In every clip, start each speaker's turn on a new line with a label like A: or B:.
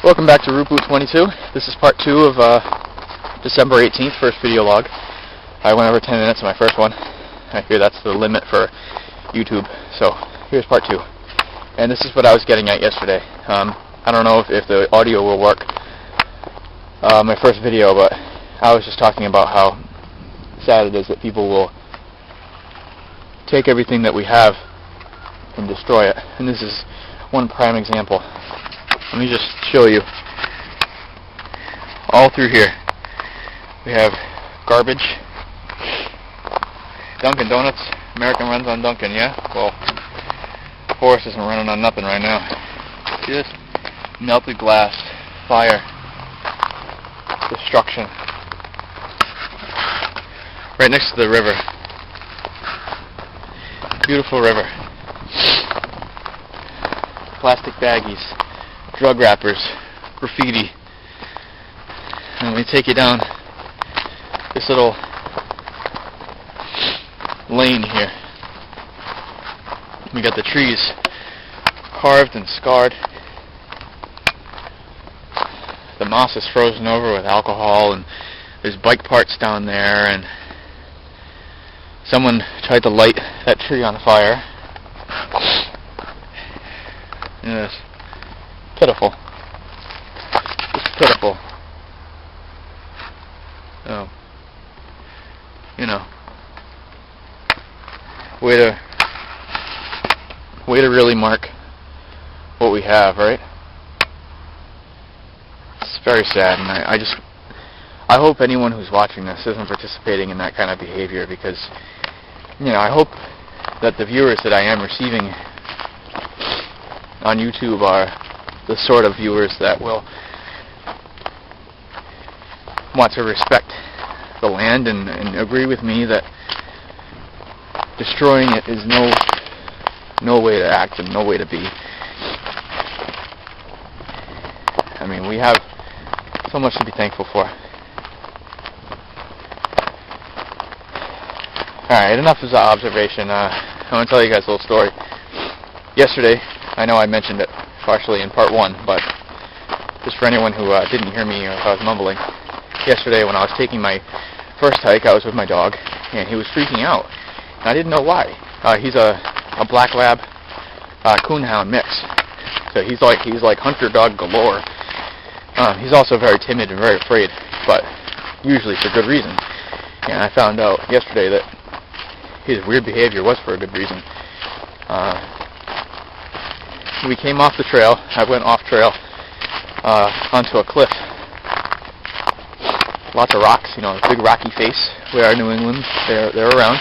A: Welcome back to Route 22. This is part 2 of December 18th, first video log. I went over 10 minutes in my first one. I hear that's the limit for YouTube. So here's part 2. And this is what I was getting at yesterday. I don't know if the audio will work, my first video, but I was just talking about how sad it is that people will take everything that we have and destroy it. And this is one prime example. Let me just show you. All through here we have garbage. Dunkin' Donuts. American runs on Dunkin', yeah? Well, Forrest isn't running on nothing right now. See this? Melted glass, fire, destruction. Right next to the river. Beautiful river. Plastic baggies, drug wrappers, graffiti. And we take you down this little lane here. We got the trees carved and scarred. The moss is frozen over with alcohol, and there's bike parts down there, and someone tried to light that tree on fire. Yes. Pitiful. It's pitiful. Oh. You know. Way to really mark what we have, right? It's very sad, and I hope anyone who's watching this isn't participating in that kind of behavior, because, you know, I hope that the viewers that I am receiving on YouTube are the sort of viewers that will want to respect the land and agree with me that destroying it is no way to act and no way to be. I mean, we have so much to be thankful for. Alright, enough of the observation. I want to tell you guys a little story. Yesterday, I know I mentioned it partially in part 1, but just for anyone who didn't hear me or if I was mumbling, yesterday when I was taking my first hike, I was with my dog, and he was freaking out. And I didn't know why. He's a black lab coonhound mix, so he's like hunter dog galore. He's also very timid and very afraid, but usually for good reason. And I found out yesterday that his weird behavior was for a good reason. We came off the trail. I went off trail onto a cliff. Lots of rocks, you know, a big rocky face. We are New England. They're around.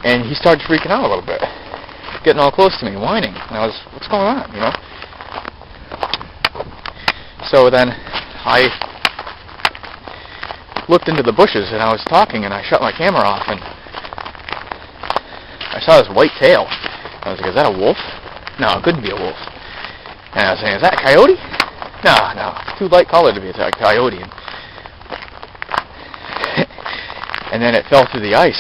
A: And he started freaking out a little bit, getting all close to me, whining. And I was, what's going on, you know? So then I looked into the bushes, and I was talking, and I shut my camera off, and I saw this white tail. I was like, is that a wolf? No, it couldn't be a wolf. And I was saying, is that a coyote? No, it's too light color to be a coyote. And then it fell through the ice,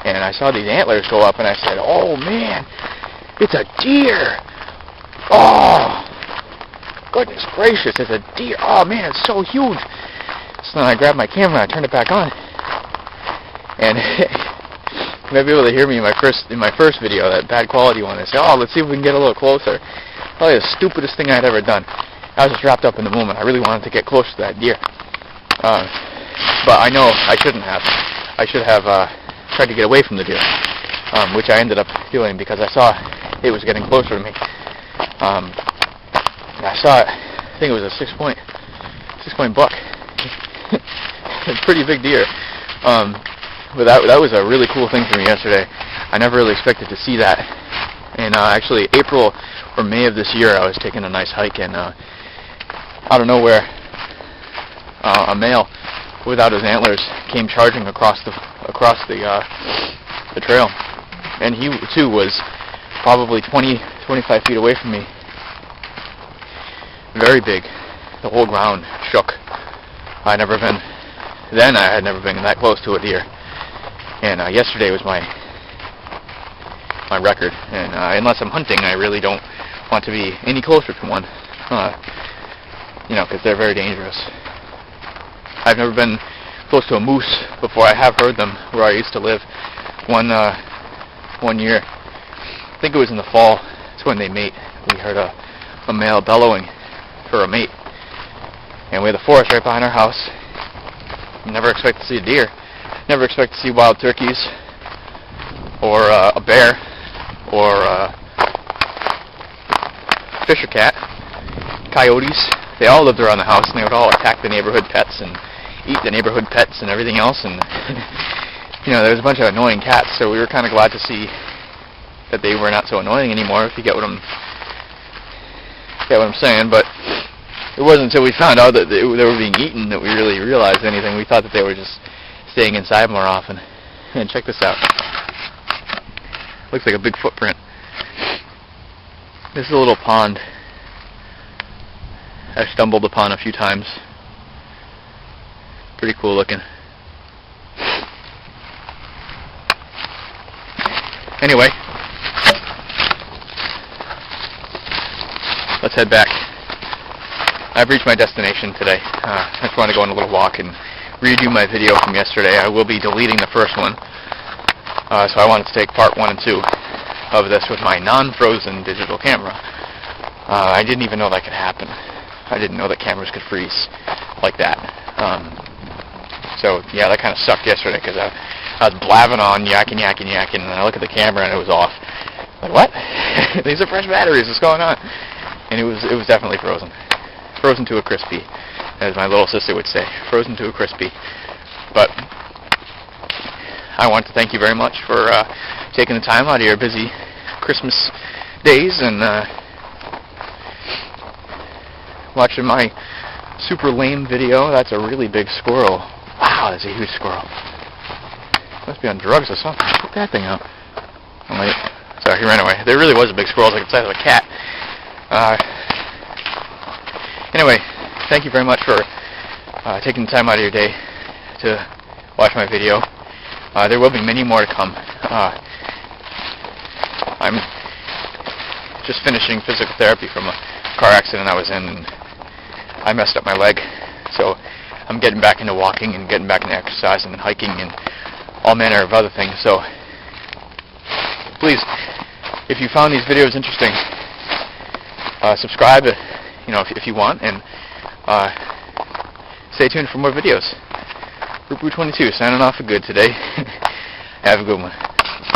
A: and I saw these antlers go up, and I said, oh man, it's a deer. Oh, goodness gracious, it's a deer. Oh man, it's so huge. So then I grabbed my camera and I turned it back on, and you may be able to hear me in my first video, that bad quality one. I said, oh, let's see if we can get a little closer. Probably the stupidest thing I'd ever done. I was just wrapped up in the moment. I really wanted to get close to that deer. But I know I shouldn't have. I should have tried to get away from the deer, which I ended up doing because I saw it was getting closer to me. I saw it. I think it was a 6-point buck. It's a pretty big deer. But that was a really cool thing for me yesterday. I never really expected to see that. And actually, April or May of this year, I was taking a nice hike, and out of nowhere, a male without his antlers came charging across the trail, and he too was probably 20-25 feet away from me. Very big. The whole ground shook. I had never been that close to a deer, and yesterday was my record. And unless I'm hunting, I really don't want to be any closer to one, you know, because they're very dangerous. I've never been close to a moose before. I have heard them where I used to live. One year, I think it was in the fall, it's when they mate. We heard a male bellowing for a mate. And we had the forest right behind our house. Never expect to see a deer. Never expect to see wild turkeys, or a bear, or fish or cat, coyotes. They all lived around the house, and they would all attack the neighborhood pets and eat the neighborhood pets and everything else. And you know, there was a bunch of annoying cats, so we were kind of glad to see that they were not so annoying anymore, if you get what I'm saying. But it wasn't until we found out that they were being eaten that we really realized anything. We thought that they were just staying inside more often. And check this out. Looks like a big footprint. This is a little pond I stumbled upon a few times. Pretty cool looking. Anyway, let's head back. I've reached my destination today. I just want to go on a little walk and redo my video from yesterday. I will be deleting the first one, so I wanted to take part 1 and 2 of this with my non-frozen digital camera. I didn't even know that could happen. I didn't know that cameras could freeze like that. So yeah, that kind of sucked yesterday, because I was blabbing on, yakking, and then I look at the camera and it was off. Like, what? These are fresh batteries. What's going on? And it was definitely frozen. Frozen to a crispy, as my little sister would say. Frozen to a crispy. But I want to thank you very much for taking the time out of your busy Christmas days and watching my super lame video. That's a really big squirrel. Wow, that's a huge squirrel. Must be on drugs or something. Check that thing out. Oh, wait. Sorry, he ran away. There really was a big squirrel. It was like the size of a cat. Anyway, thank you very much for taking the time out of your day to watch my video. There will be many more to come. I'm just finishing physical therapy from a car accident I was in, and I messed up my leg. So I'm getting back into walking and getting back into exercising and hiking and all manner of other things. So please, if you found these videos interesting, subscribe, you know, if you want, and stay tuned for more videos. Rupoo22 signing off for good today. Have a good one.